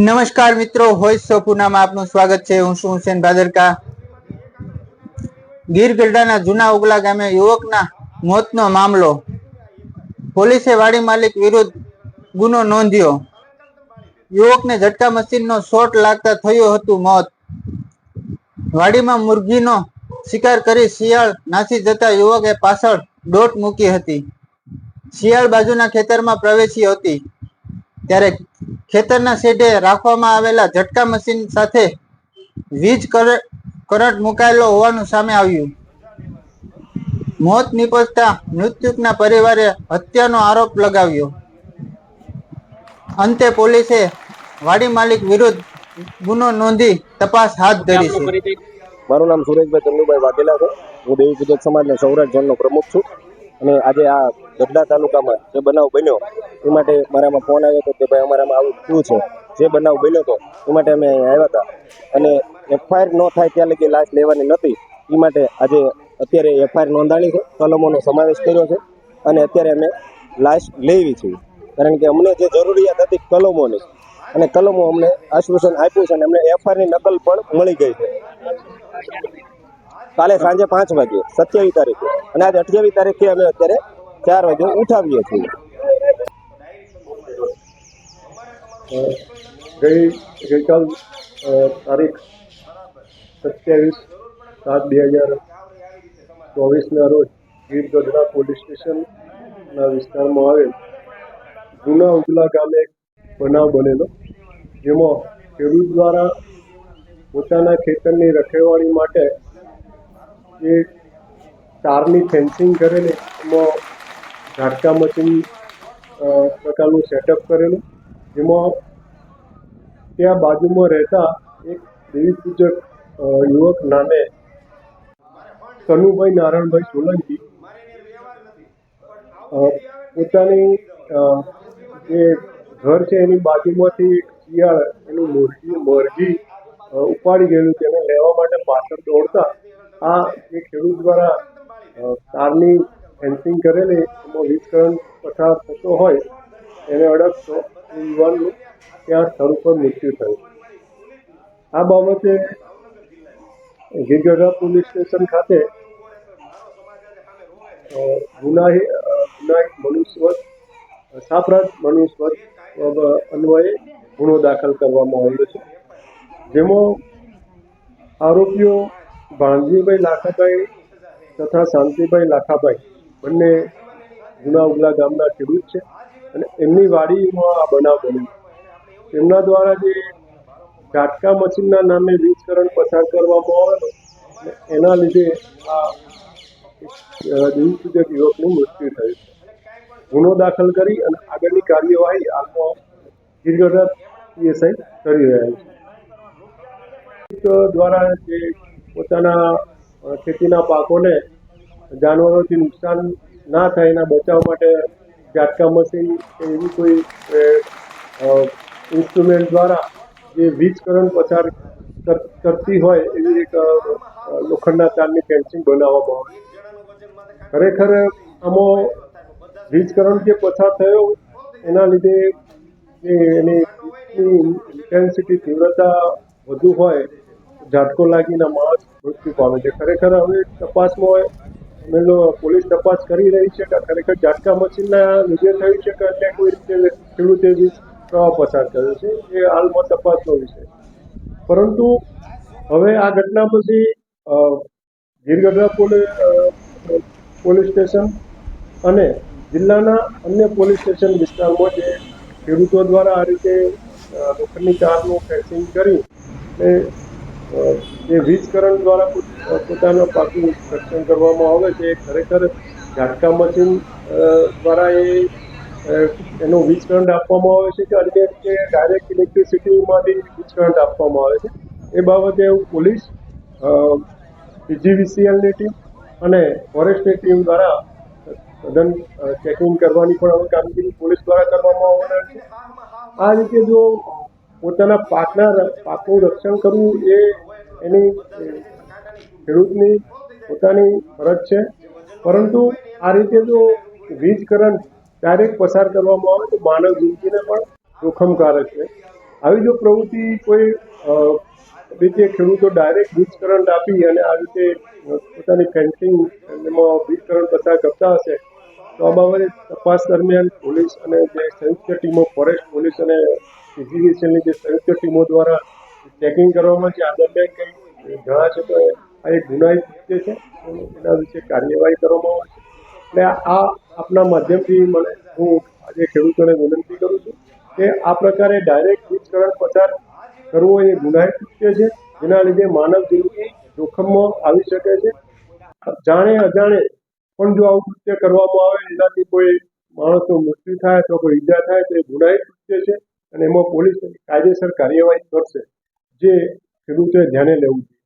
નમસ્કાર મિત્રો, voice of પૂનામાં આપનું સ્વાગત છે। હું છું હુસેન ભાદરકા। ગીર ગઢડાના જૂના ઉગલા ગામે યુવકના મોતનો મામલો। પોલીસે વાડી માલિક વિરુદ્ધ ગુનો નોંધ્યો। યુવકને ઝટકા મશીનનો શોટ લાગતા થયું હતું મોત। વાડીમાં મુરઘીનો શિકાર કરી શિયાળ નાસી જતા યુવકે પાછળ દોટ મૂકી હતી। શિયાળ બાજુના ખેતરમાં પ્રવેશી હતી ત્યારે ખેતરના શેઢે રાખવામાં આવેલા ઝટકા મશીન સાથે વીજ કરંટ મુકાયેલો હોવાનું સામે આવ્યું। મોત નિપજતા મૃતકના પરિવારે હત્યાનો આરોપ લગાવ્યો। અંતે પોલીસે વાડી માલિક વિરુદ્ધ ગુનો નોંધી તપાસ હાથ ધરી છે। મારું નામ સુરેશભાઈ ચંદુભાઈ વાઘેલા છે। હું દેવી પૂજક સમાજના સૌરાષ્ટ્ર ઝોનનો પ્રમુખ છું અને આજે આ ગઢડા તાલુકામાં જે બનાવ બન્યો એ માટે મારામાં ફોન આવ્યો હતો કે ભાઈ અમારામાં આવું શું છે। જે બનાવ બન્યો હતો એ માટે અમે આવ્યા હતા અને એફઆઈઆર ન થાય ત્યાં લગી લાશ લેવાની નહોતી। એ માટે આજે અત્યારે એફઆઈઆર નોંધાણી છે, કલમોનો સમાવેશ કર્યો છે અને અત્યારે અમે લાશ લેવી છીએ કારણ કે અમને જે જરૂરિયાત હતી કલમોની અને કલમો અમને આશ્વાસન આપ્યું છે અને અમને એફઆઈઆરની નકલ પણ મળી ગઈ છે કાલે સાંજે 5 વાગે 27 તારીખે અને આજે 28 તારીખે અમે અત્યારે 4 વાગે ઉઠાવીએ છીએ। ગઈકાલ તારીખ 27/7/2024ના રોજ ગીર ગઢડા પોલીસ સ્ટેશનના વિસ્તારમાં આવેલ જૂના ઉગલા ગામે એક બનાવ બનેલો, જેમાં ખેડૂત દ્વારા પોતાના ખેતરની રખેવાળી માટે જે તારની ફેન્સિંગ કરેલી એમાં ઝાટકા મશીન પ્રકારનું સેટઅપ કરેલું, જેમાં ત્યાં બાજુમાં રહેતા એક દેવી પૂજક યુવક નામે કનુભાઈ નારાયણભાઈ સોલંકી પોતાની જે ઘર છે એની બાજુમાંથી શિયાળ એનું મરઘી ઉપાડી ગયેલું, તેને લેવા માટે પાછળ દોડતા આ જે ખેડૂત દ્વારા તારની ફેન્સિંગ કરેલી એમાં વીજ કરંટ પસાર થતો હોય એને અડકતો એ યુવાનનું ત્યાં સ્થળ ઉપર મૃત્યુ થયું। આ બાબતે ગીર ગઢડા પોલીસ સ્ટેશન ખાતે ગુનાહિત મનુષ્યવધ સાપરાધ મનુષ્યવધ અન્વયે ગુનો દાખલ કરવામાં આવ્યો છે, જેમાં આરોપીઓ ભાણજીભાઈ લાખાભાઈ તથા શાંતિભાઈ લાખાભાઈ બંને જૂના ઉગલા ગામના ખેડૂત છે અને એમની વાડીમાં આ બનાવ બન્યો। તેમના દ્વારા જે ઝાટકા મશીનના નામે વીજ કરંટ પસાર કરવામાં આવેલો એના લીધે આ દેવી પૂજક યુવકનું મૃત્યુ થયું છે। ગુનો દાખલ કરી અને આગળની કાર્યવાહી હાલમાં ગીર ગઢડા પીએસઆઈ કરી રહ્યા છે। દ્વારા જે પોતાના ખેતીના પાકોને જાનવરોથી નુકસાન ના થાય એના બચાવ માટે ઝાટકા મશીન કે એવી કોઈ ઇન્સ્ટ્રુમેન્ટ દ્વારા જે વીજ કરંટ પસાર કરતી હોય એવી એક લોખંડના તારની ફેન્સિંગ બનાવવામાં આવે। ખરેખર આમાં વીજ કરંટ જે પસાર થયો એના લીધે એની ઇન્ટેન્સિટી તીવ્રતા વધુ હોય ઝાટકો લાગીને માણસ મૃત્યુ પામે છે। ખરેખર હવે તપાસમાં પોલીસ તપાસ કરી રહી છે કે ખરેખર ઝાટકા મશીનના લીધે થયું છે કે ત્યાં કોઈ રીતે ખેડૂતે વીજ પ્રવાહ પસાર કર્યો છે એ હાલમાં તપાસનો વિષય। પરંતુ હવે આ ઘટના પછી ગીર ગઢડા પોલીસ સ્ટેશન અને જિલ્લાના અન્ય પોલીસ સ્ટેશન વિસ્તારમાં જે ખેડૂતો દ્વારા આ રીતે લોખંડની તારનું ફેન્સિંગ કરી જે વીજ કરંટ દ્વારા પોતાના પાકનું રક્ષણ કરવામાં આવે છે, એ ખરેખર ઝાટકા મશીન દ્વારા એનો વીજ કરંટ આપવામાં આવે છે કે અન્ય રીતે ડાયરેક્ટ ઇલેક્ટ્રિસિટીમાંથી વીજ કરંટ આપવામાં આવે છે એ બાબતે પોલીસ પીજીવીસીએલની ટીમ અને ફોરેસ્ટની ટીમ દ્વારા તદ્દન ચેકિંગ કરવાની પણ હવે કામગીરી પોલીસ દ્વારા કરવામાં આવનાર છે। આ રીતે જો પોતાના પાકનું રક્ષણ કરવું એ એની ખેડૂતની પોતાની ફરજ છે, પરંતુ આ રીતે જો વીજ કરંટ ડાયરેક્ટ પસાર કરવામાં આવે તો માનવ જિંદગીને પણ જોખમકારક છે। આવી જો પ્રવૃત્તિ કોઈ રીતે ખેડૂતો ડાયરેક્ટ વીજ કરંટ આપી અને આ રીતે પોતાની ફેન્સિંગ એમાં વીજ કરંટ પસાર કરતા હશે તો આ બાબતે તપાસ દરમિયાન પોલીસ અને જે સંયુક્ત ટીમો ફોરેસ્ટ પોલીસ અને સીસીટીવીની જે સંયુક્ત ટીમો દ્વારા ચેકિંગ કરવામાં જે આ દરમિયાન કંઈ જણાશે તો આ એક ગુનાહિત કૃત્ય છે એના વિશે કાર્યવાહી કરવામાં આવશે. એટલે આ આપના માધ્યમથી મને હું આજે ખેડૂતોને વિનંતી કરું છું કે આ પ્રકારે ડાયરેક્ટ વીજ કરંટ પસાર કરવો એ ગુનાહિત કૃત્ય છે જેના લીધે માનવ જિંદગી જોખમમાં આવી શકે છે. જાણે અજાણે પણ જો આવું કૃત્ય કરવામાં આવે એનાથી કોઈ માણસનું મૃત્યુ થાય તો કોઈ ઈજા થાય તો એ ગુનાહિત કૃત્ય છે અને એમાં પોલીસ કાયદેસર કાર્યવાહી કરશે જે ખેડૂતોએ ધ્યાને લેવું જોઈએ.